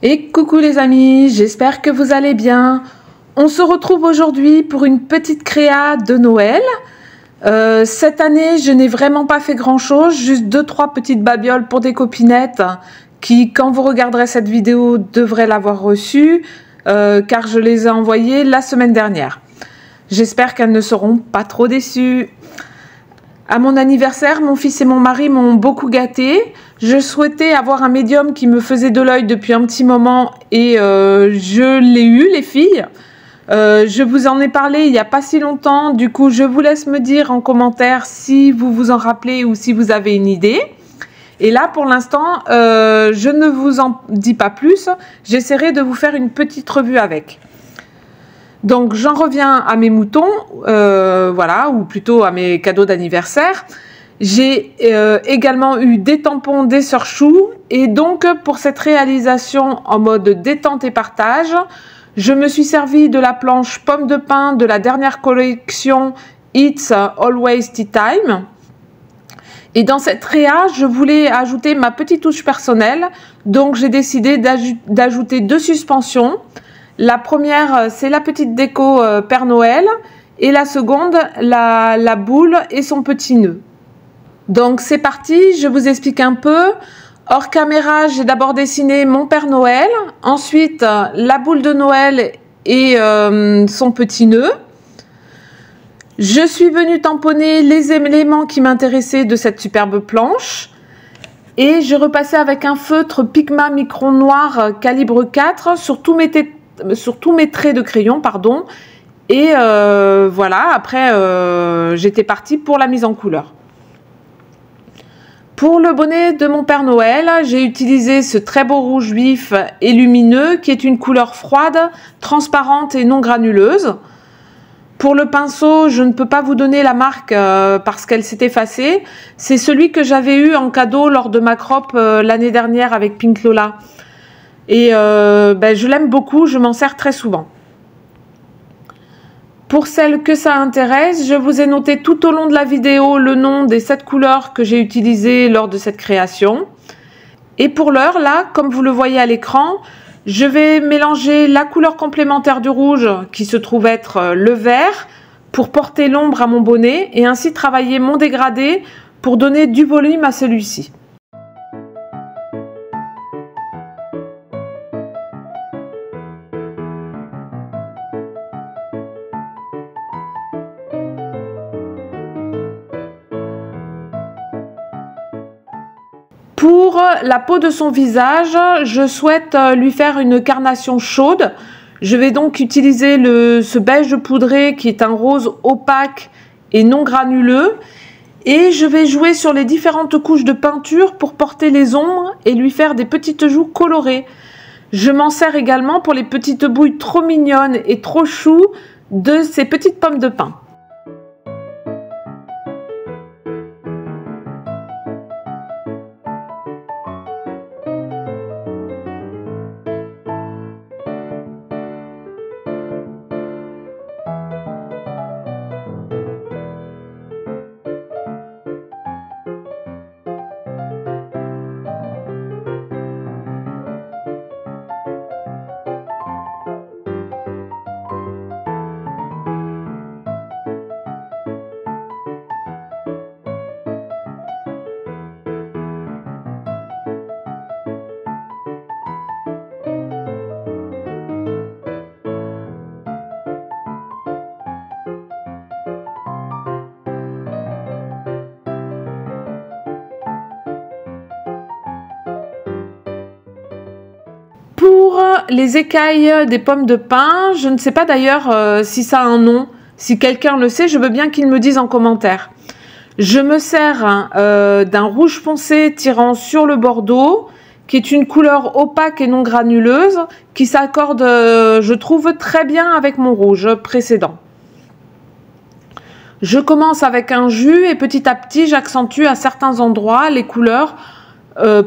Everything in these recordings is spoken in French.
Et coucou les amis, j'espère que vous allez bien. On se retrouve aujourd'hui pour une petite créa de Noël. Cette année, je n'ai vraiment pas fait grand chose, juste 2-3 petites babioles pour des copinettes qui, quand vous regarderez cette vidéo, devraient l'avoir reçue, car je les ai envoyées la semaine dernière. J'espère qu'elles ne seront pas trop déçues. À mon anniversaire, mon fils et mon mari m'ont beaucoup gâtée. Je souhaitais avoir un médium qui me faisait de l'œil depuis un petit moment et je l'ai eu, les filles. Je vous en ai parlé il n'y a pas si longtemps. Du coup, je vous laisse me dire en commentaire si vous vous en rappelez ou si vous avez une idée. Et là, pour l'instant, je ne vous en dis pas plus. J'essaierai de vous faire une petite revue avec. Donc j'en reviens à mes moutons, voilà, ou plutôt à mes cadeaux d'anniversaire. J'ai également eu des tampons des sœurs Chou, et donc pour cette réalisation en mode détente et partage, je me suis servi de la planche pomme de pin de la dernière collection It's Always Tea Time. Et dans cette réa, je voulais ajouter ma petite touche personnelle, donc j'ai décidé d'ajouter 2 suspensions. La première, c'est la petite déco Père Noël, et la seconde, la boule et son petit nœud. Donc c'est parti, je vous explique un peu. Hors caméra, j'ai d'abord dessiné mon Père Noël, ensuite la boule de Noël et son petit nœud. Je suis venue tamponner les éléments qui m'intéressaient de cette superbe planche. Et je repassais avec un feutre Pigma Micron Noir calibre 4 sur tous mes traits de crayon, pardon. Et voilà, après j'étais partie pour la mise en couleur. Pour le bonnet de mon Père Noël, j'ai utilisé ce très beau rouge vif et lumineux qui est une couleur froide, transparente et non granuleuse. Pour le pinceau, je ne peux pas vous donner la marque parce qu'elle s'est effacée. C'est celui que j'avais eu en cadeau lors de ma crop l'année dernière avec Pink Lola. Et je l'aime beaucoup, je m'en sers très souvent. Pour celles que ça intéresse, je vous ai noté tout au long de la vidéo le nom des 7 couleurs que j'ai utilisées lors de cette création. Et pour l'heure, là, comme vous le voyez à l'écran, je vais mélanger la couleur complémentaire du rouge, qui se trouve être le vert, pour porter l'ombre à mon bonnet et ainsi travailler mon dégradé pour donner du volume à celui-ci. Pour la peau de son visage, je souhaite lui faire une carnation chaude. Je vais donc utiliser ce beige poudré qui est un rose opaque et non granuleux. Et je vais jouer sur les différentes couches de peinture pour porter les ombres et lui faire des petites joues colorées. Je m'en sers également pour les petites bouilles trop mignonnes et trop choues de ces petites pommes de pin. Pour les écailles des pommes de pin, je ne sais pas d'ailleurs si ça a un nom. Si quelqu'un le sait, je veux bien qu'il me dise en commentaire. Je me sers d'un rouge foncé tirant sur le bordeaux, qui est une couleur opaque et non granuleuse, qui s'accorde, je trouve, très bien avec mon rouge précédent. Je commence avec un jus et petit à petit, j'accentue à certains endroits les couleurs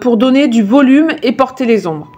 pour donner du volume et porter les ombres.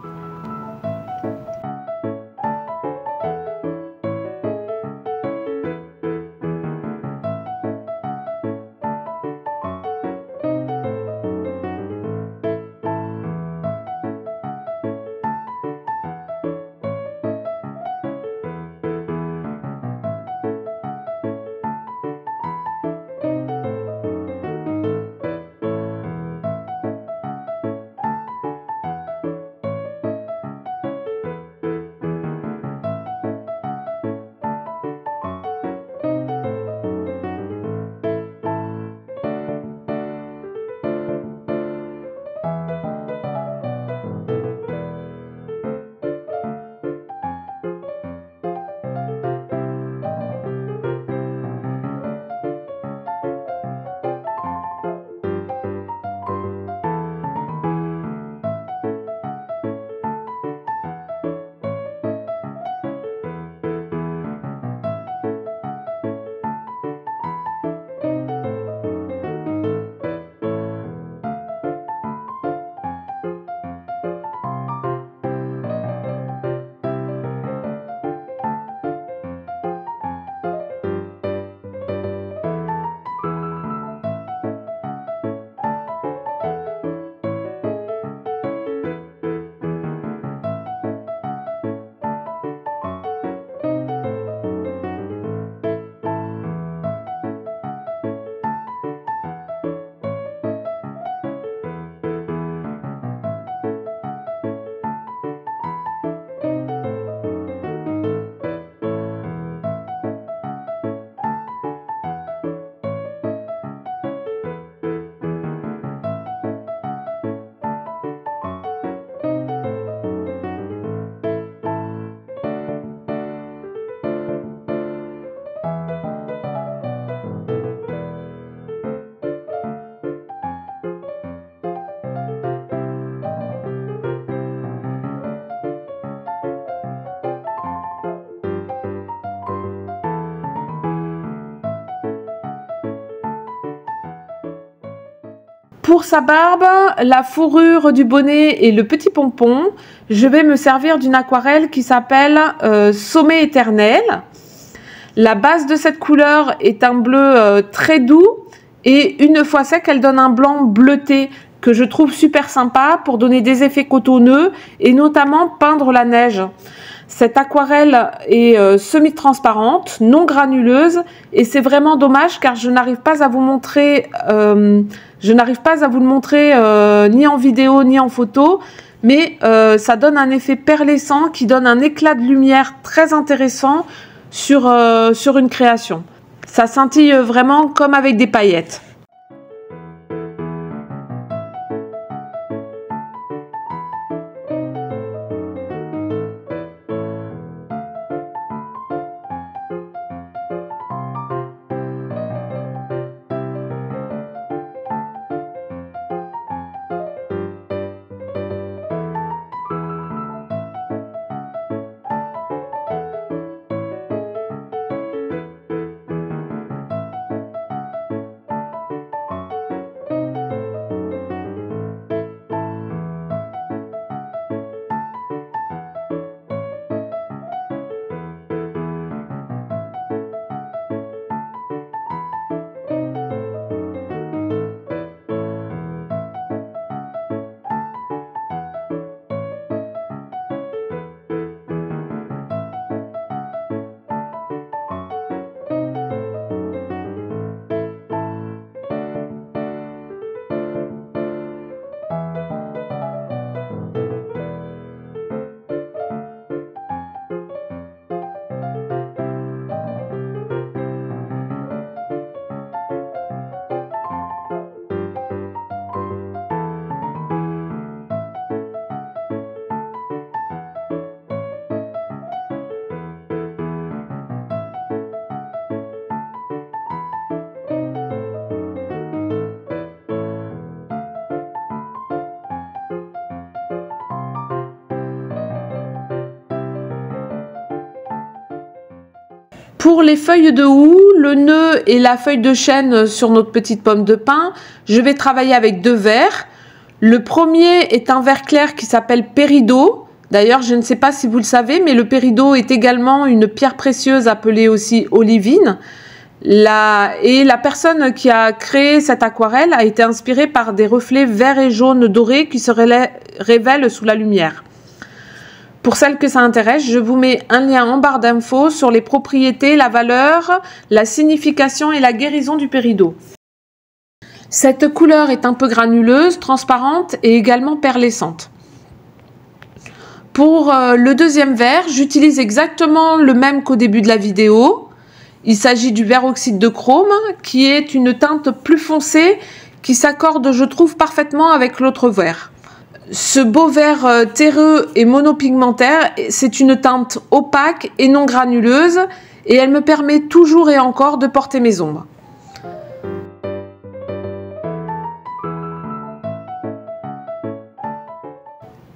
Pour sa barbe, la fourrure du bonnet et le petit pompon, je vais me servir d'une aquarelle qui s'appelle Sommet éternel. La base de cette couleur est un bleu très doux et une fois sec, elle donne un blanc bleuté que je trouve super sympa pour donner des effets cotonneux et notamment peindre la neige. Cette aquarelle est semi-transparente, non granuleuse et c'est vraiment dommage car je n'arrive pas à vous montrer, ni en vidéo ni en photo, mais ça donne un effet perlescent qui donne un éclat de lumière très intéressant sur une création. Ça scintille vraiment comme avec des paillettes. Pour les feuilles de houx, le nœud et la feuille de chêne sur notre petite pomme de pin, je vais travailler avec deux verres. Le premier est un vert clair qui s'appelle péridot. D'ailleurs, je ne sais pas si vous le savez, mais le péridot est également une pierre précieuse appelée aussi olivine. La personne qui a créé cette aquarelle a été inspirée par des reflets verts et jaunes dorés qui se révèlent sous la lumière. Pour celles que ça intéresse, je vous mets un lien en barre d'infos sur les propriétés, la valeur, la signification et la guérison du péridot. Cette couleur est un peu granuleuse, transparente et également perlescente. Pour le deuxième vert, j'utilise exactement le même qu'au début de la vidéo. Il s'agit du vert oxyde de chrome qui est une teinte plus foncée qui s'accorde, je trouve, parfaitement avec l'autre vert. Ce beau vert terreux et monopigmentaire, c'est une teinte opaque et non granuleuse et elle me permet toujours et encore de porter mes ombres.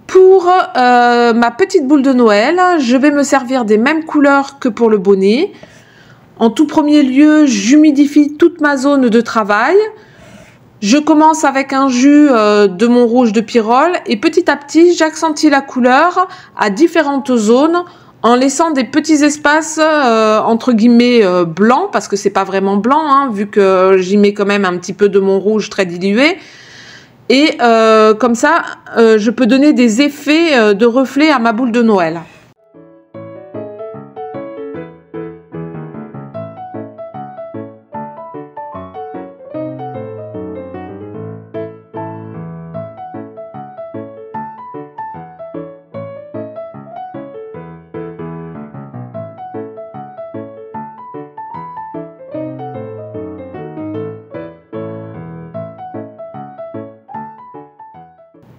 Pour ma petite boule de Noël, je vais me servir des mêmes couleurs que pour le bonnet. En tout premier lieu, j'humidifie toute ma zone de travail. Je commence avec un jus de mon rouge de pyrrole et petit à petit, j'accentuie la couleur à différentes zones en laissant des petits espaces entre guillemets blancs parce que c'est pas vraiment blanc hein, vu que j'y mets quand même un petit peu de mon rouge très dilué. Et comme ça, je peux donner des effets de reflets à ma boule de Noël.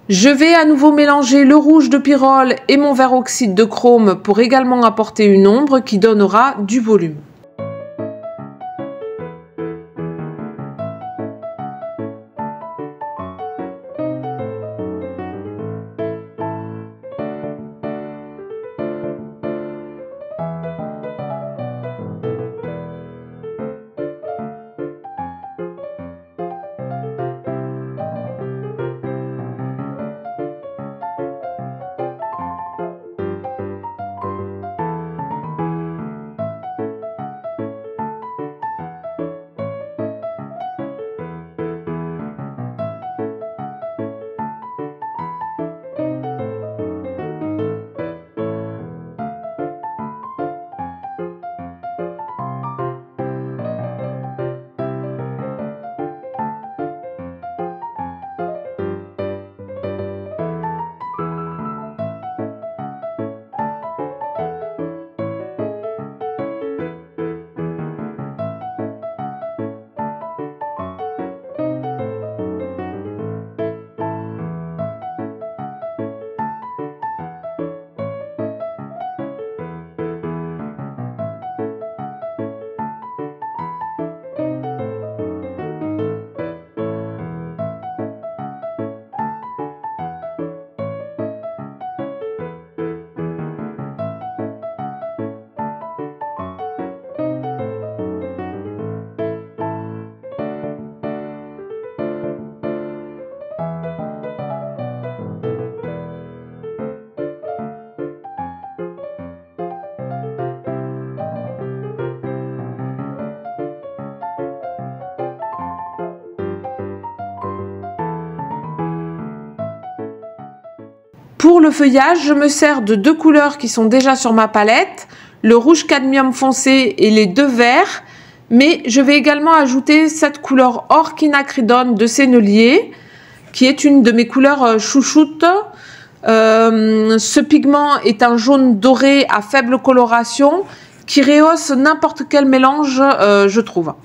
Je vais à nouveau mélanger le rouge de pyrrole et mon vert oxyde de chrome pour également apporter une ombre qui donnera du volume. Pour le feuillage, je me sers de deux couleurs qui sont déjà sur ma palette, le rouge cadmium foncé et les deux verts, mais je vais également ajouter cette couleur Orchinacridone de Sennelier, qui est une de mes couleurs chouchoutes. Ce pigment est un jaune doré à faible coloration qui rehausse n'importe quel mélange, je trouve.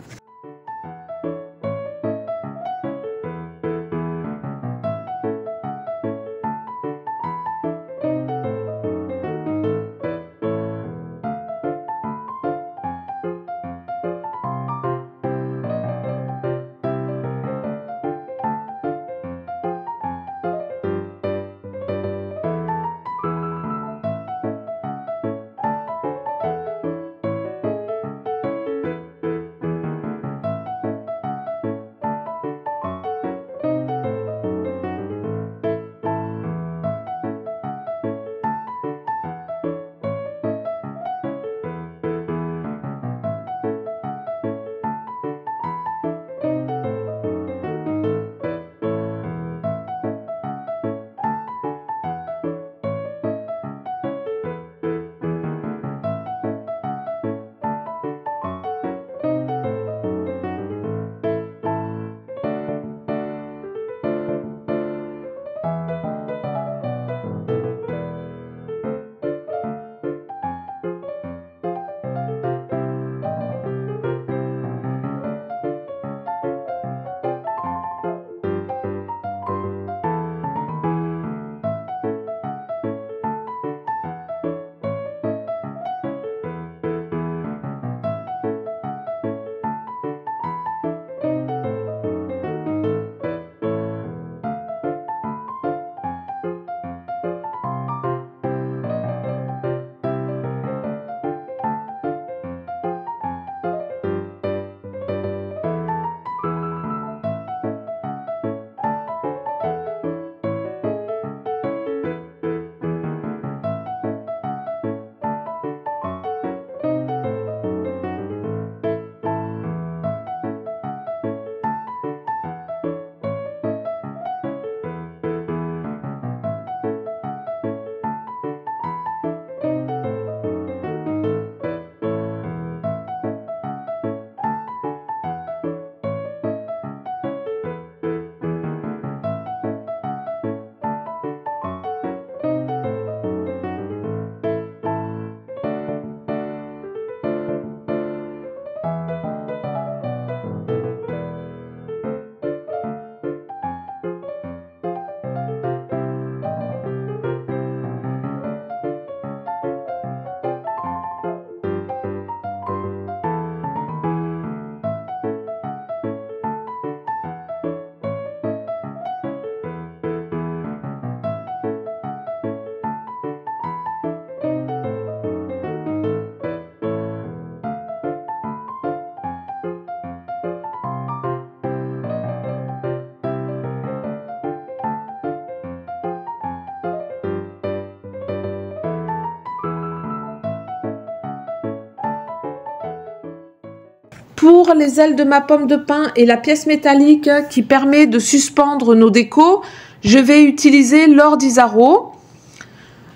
Pour les ailes de ma pomme de pin et la pièce métallique qui permet de suspendre nos décos, je vais utiliser l'or d'Isaro.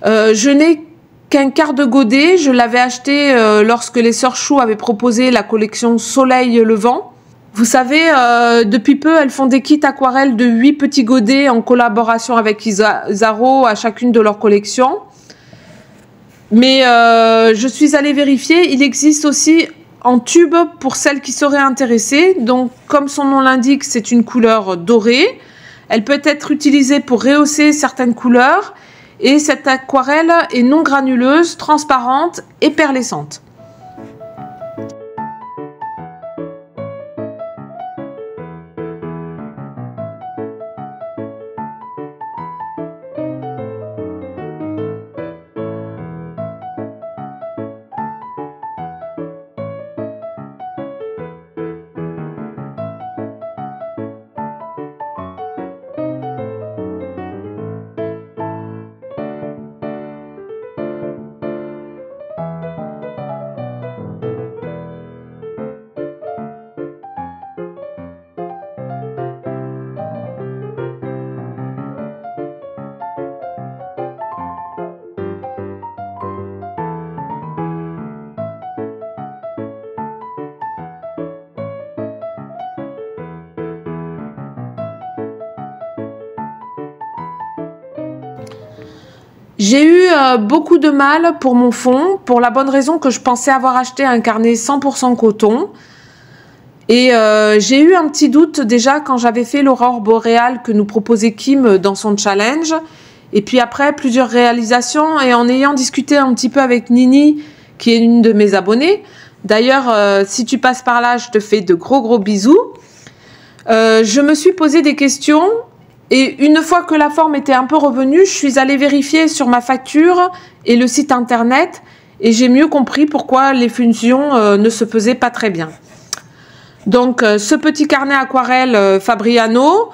Je n'ai qu'un quart de godet, je l'avais acheté lorsque les Sœurs Chou avaient proposé la collection Soleil Levant. Vous savez, depuis peu, elles font des kits aquarelles de 8 petits godets en collaboration avec Isaro à chacune de leurs collections. Mais je suis allée vérifier, il existe aussi en tube pour celles qui seraient intéressées. Donc, comme son nom l'indique, c'est une couleur dorée. Elle peut être utilisée pour rehausser certaines couleurs. Et cette aquarelle est non granuleuse, transparente et perlescente. J'ai eu beaucoup de mal pour mon fond, pour la bonne raison que je pensais avoir acheté un carnet 100% coton. Et j'ai eu un petit doute déjà quand j'avais fait l'aurore boréale que nous proposait Kim dans son challenge. Et puis après, plusieurs réalisations et en ayant discuté un petit peu avec Nini, qui est une de mes abonnées. D'ailleurs, si tu passes par là, je te fais de gros bisous. Je me suis posé des questions et une fois que la forme était un peu revenue, je suis allée vérifier sur ma facture et le site internet et j'ai mieux compris pourquoi les fusions ne se faisaient pas très bien. Donc, ce petit carnet aquarelle Fabriano,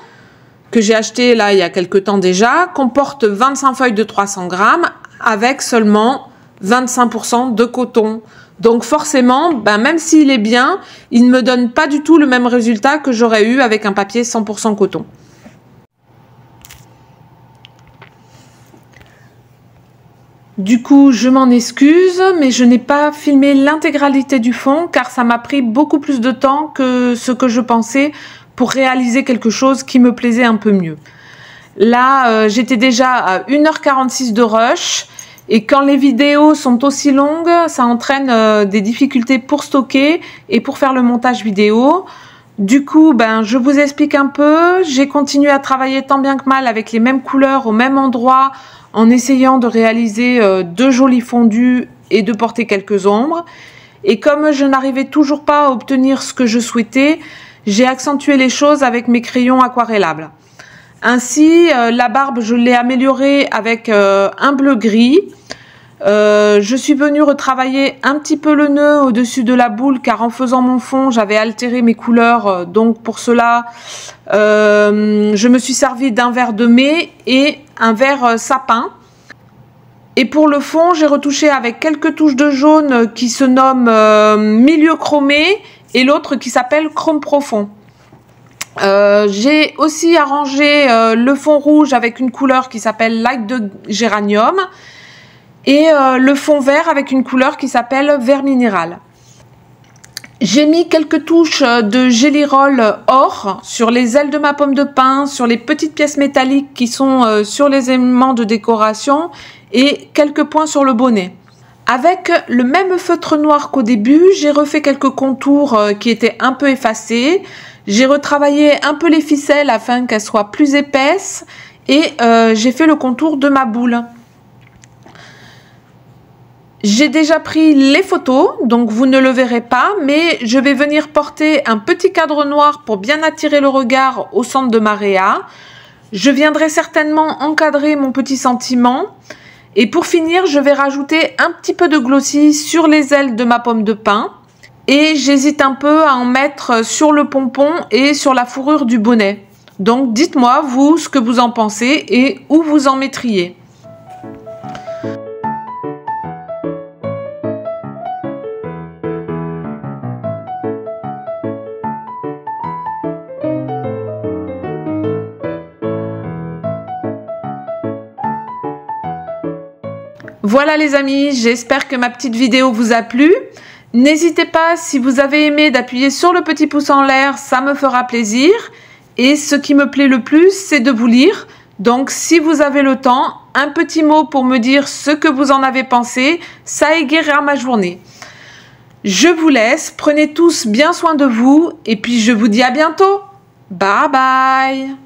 que j'ai acheté là il y a quelques temps déjà, comporte 25 feuilles de 300 grammes avec seulement 25% de coton. Donc forcément, même s'il est bien, il ne me donne pas du tout le même résultat que j'aurais eu avec un papier 100% coton. Du coup, je m'en excuse, mais je n'ai pas filmé l'intégralité du fond car ça m'a pris beaucoup plus de temps que ce que je pensais pour réaliser quelque chose qui me plaisait un peu mieux. Là, j'étais déjà à 1h46 de rush et quand les vidéos sont aussi longues, ça entraîne des difficultés pour stocker et pour faire le montage vidéo. Du coup, je vous explique un peu. J'ai continué à travailler tant bien que mal avec les mêmes couleurs au même endroit en essayant de réaliser de jolis fondus et de porter quelques ombres. Et comme je n'arrivais toujours pas à obtenir ce que je souhaitais, j'ai accentué les choses avec mes crayons aquarellables. Ainsi, la barbe, je l'ai améliorée avec un bleu gris. Je suis venue retravailler un petit peu le nœud au-dessus de la boule car en faisant mon fond, j'avais altéré mes couleurs. Donc pour cela, je me suis servi d'un vert de mai et un vert sapin. Et pour le fond, j'ai retouché avec quelques touches de jaune qui se nomment milieu chromé et l'autre qui s'appelle chrome profond. J'ai aussi arrangé le fond rouge avec une couleur qui s'appelle light de géranium et le fond vert avec une couleur qui s'appelle vert minéral. J'ai mis quelques touches de Gelly Roll or sur les ailes de ma pomme de pin, sur les petites pièces métalliques qui sont sur les aimants de décoration et quelques points sur le bonnet. Avec le même feutre noir qu'au début, j'ai refait quelques contours qui étaient un peu effacés. J'ai retravaillé un peu les ficelles afin qu'elles soient plus épaisses et j'ai fait le contour de ma boule. J'ai déjà pris les photos, donc vous ne le verrez pas, mais je vais venir porter un petit cadre noir pour bien attirer le regard au centre de ma réa. Je viendrai certainement encadrer mon petit sentiment. Et pour finir, je vais rajouter un petit peu de glossy sur les ailes de ma pomme de pin. Et j'hésite un peu à en mettre sur le pompon et sur la fourrure du bonnet. Donc dites-moi, vous, ce que vous en pensez et où vous en mettriez. Voilà les amis, j'espère que ma petite vidéo vous a plu. N'hésitez pas, si vous avez aimé, d'appuyer sur le petit pouce en l'air, ça me fera plaisir. Et ce qui me plaît le plus, c'est de vous lire. Donc si vous avez le temps, un petit mot pour me dire ce que vous en avez pensé, ça égayera ma journée. Je vous laisse, prenez tous bien soin de vous et puis je vous dis à bientôt. Bye bye.